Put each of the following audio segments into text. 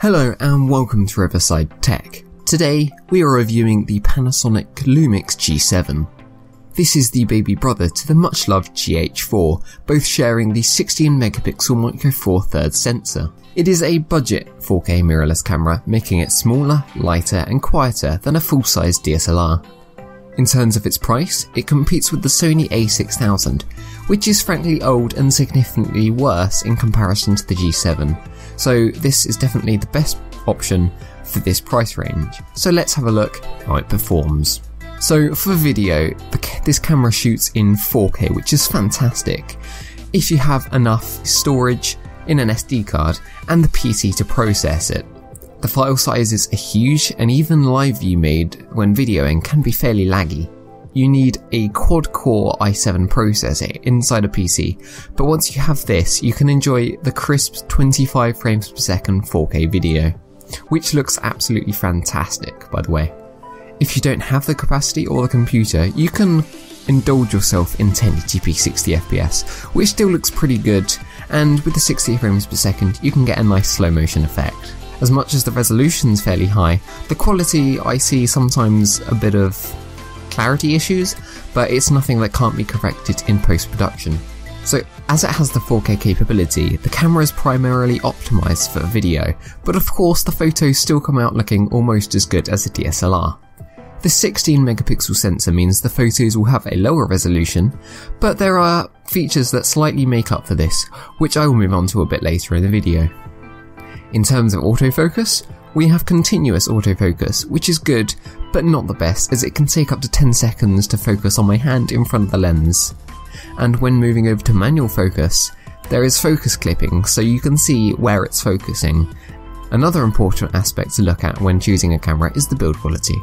Hello and welcome to Riverside Tech. Today we are reviewing the Panasonic Lumix G7. This is the baby brother to the much loved GH4, both sharing the 16 megapixel micro four thirds sensor. It is a budget 4K mirrorless camera, making it smaller, lighter and quieter than a full-size DSLR. In terms of its price, it competes with the Sony a6000, which is frankly old and significantly worse in comparison to the G7, so this is definitely the best option for this price range. So let's have a look how it performs. So for video, this camera shoots in 4K, which is fantastic if you have enough storage in an SD card and the PC to process it. The file sizes are huge, and even live view mode when videoing can be fairly laggy. You need a quad-core i7 processor inside a PC, but once you have this, you can enjoy the crisp 25 frames per second 4K video, which looks absolutely fantastic, by the way. If you don't have the capacity or the computer, you can indulge yourself in 1080p 60 FPS, which still looks pretty good, and with the 60 frames per second, you can get a nice slow motion effect. As much as the resolution's fairly high, the quality I see sometimes a bit of clarity issues, but it's nothing that can't be corrected in post-production. So as it has the 4K capability, the camera is primarily optimised for video, but of course the photos still come out looking almost as good as a DSLR. The 16 megapixel sensor means the photos will have a lower resolution, but there are features that slightly make up for this, which I will move on to a bit later in the video. In terms of autofocus, we have continuous autofocus, which is good, but not the best, as it can take up to 10 seconds to focus on my hand in front of the lens. And when moving over to manual focus, there is focus clipping, so you can see where it's focusing. Another important aspect to look at when choosing a camera is the build quality.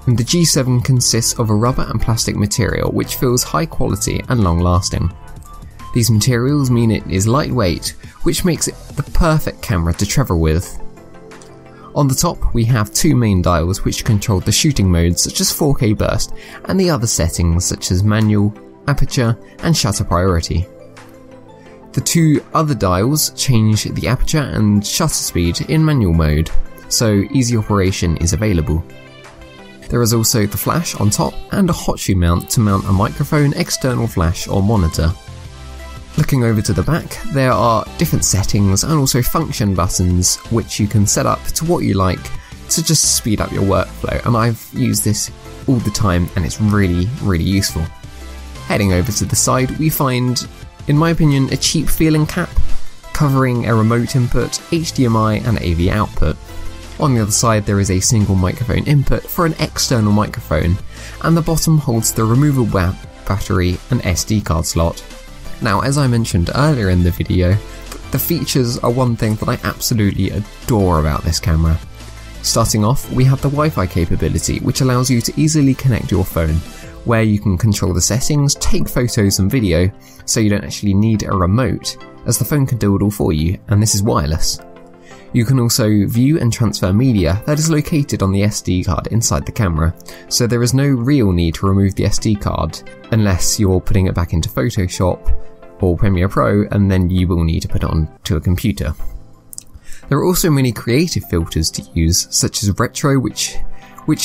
And the G7 consists of a rubber and plastic material which feels high quality and long lasting. These materials mean it is lightweight, which makes it the perfect camera to travel with. On the top we have two main dials which control the shooting modes such as 4K burst and the other settings such as manual, aperture and shutter priority. The two other dials change the aperture and shutter speed in manual mode, so easy operation is available. There is also the flash on top and a hot shoe mount to mount a microphone, external flash or monitor. Looking over to the back, there are different settings and also function buttons which you can set up to what you like to just speed up your workflow, and I've used this all the time and it's really useful. Heading over to the side, we find, in my opinion, a cheap feeling cap covering a remote input, HDMI and AV output. On the other side there is a single microphone input for an external microphone, and the bottom holds the removable battery and SD card slot. Now, as I mentioned earlier in the video, the features are one thing that I absolutely adore about this camera. Starting off, we have the Wi-Fi capability, which allows you to easily connect your phone, where you can control the settings, take photos and video, so you don't actually need a remote, as the phone can do it all for you, and this is wireless. You can also view and transfer media that is located on the SD card inside the camera, so there is no real need to remove the SD card, unless you're putting it back into Photoshop or Premiere Pro, and then you will need to put it onto a computer. There are also many creative filters to use, such as retro, which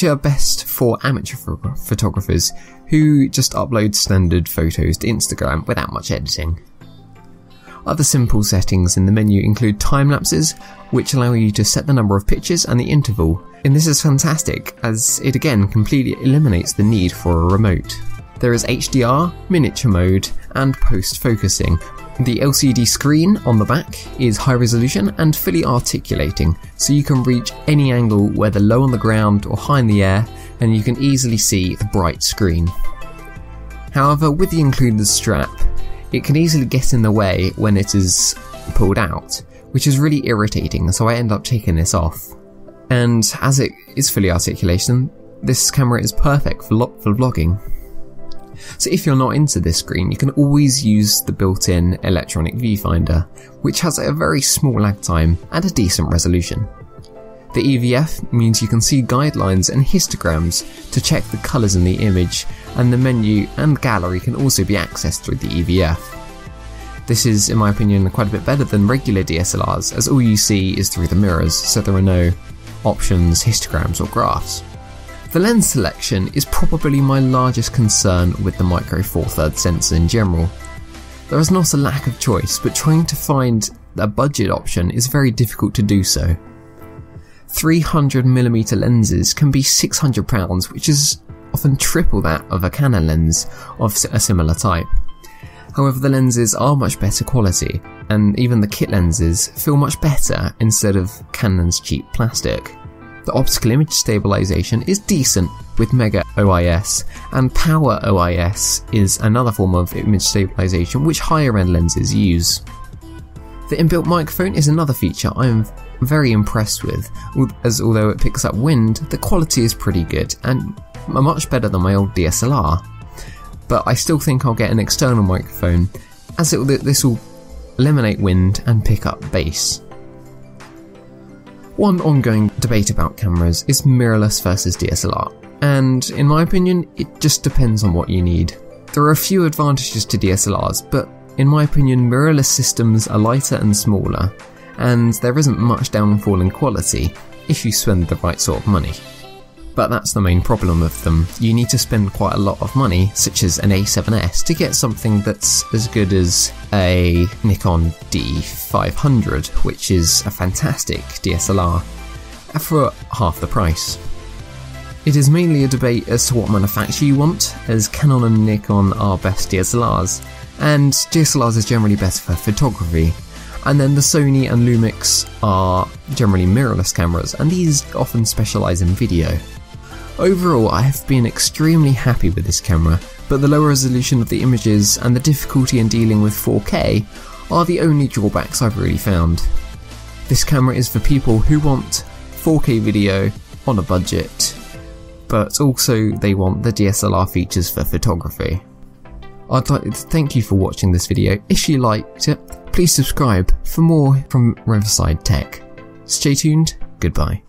are best for amateur photographers who just upload standard photos to Instagram without much editing. Other simple settings in the menu include time lapses, which allow you to set the number of pictures and the interval, and this is fantastic as it again completely eliminates the need for a remote. There is HDR, miniature mode and post-focusing. The LCD screen on the back is high resolution and fully articulating, so you can reach any angle, whether low on the ground or high in the air, and you can easily see the bright screen. However, with the included strap, it can easily get in the way when it is pulled out, which is really irritating, so I end up taking this off. And as it is fully articulation, this camera is perfect for vlogging. So if you're not into this screen, you can always use the built-in electronic viewfinder, which has a very small lag time and a decent resolution. The EVF means you can see guidelines and histograms to check the colours in the image, and the menu and gallery can also be accessed through the EVF. This is, in my opinion, quite a bit better than regular DSLRs, as all you see is through the mirrors, so there are no options, histograms or graphs. The lens selection is probably my largest concern with the Micro Four Thirds sensor in general. There is not a lack of choice, but trying to find a budget option is very difficult to do so. 300mm lenses can be £600, which is often triple that of a Canon lens of a similar type. However, the lenses are much better quality, and even the kit lenses feel much better instead of Canon's cheap plastic. The optical image stabilization is decent with Mega OIS, and Power OIS is another form of image stabilization which higher end lenses use. The inbuilt microphone is another feature I am very impressed with, as although it picks up wind, the quality is pretty good and much better than my old DSLR. But I still think I'll get an external microphone, as this will eliminate wind and pick up bass. One ongoing debate about cameras is mirrorless versus DSLR, and in my opinion it just depends on what you need. There are a few advantages to DSLRs, but in my opinion mirrorless systems are lighter and smaller, and there isn't much downfall in quality if you spend the right sort of money. But that's the main problem with them. You need to spend quite a lot of money, such as an A7S, to get something that's as good as a Nikon D500, which is a fantastic DSLR, for half the price. It is mainly a debate as to what manufacturer you want, as Canon and Nikon are best DSLRs, and DSLRs is generally better for photography. And then the Sony and Lumix are generally mirrorless cameras, and these often specialise in video. Overall, I have been extremely happy with this camera, but the low resolution of the images and the difficulty in dealing with 4K are the only drawbacks I've really found. This camera is for people who want 4K video on a budget, but also they want the DSLR features for photography. I'd like to thank you for watching this video. If you liked it, please subscribe for more from Riverside Tech. Stay tuned, goodbye.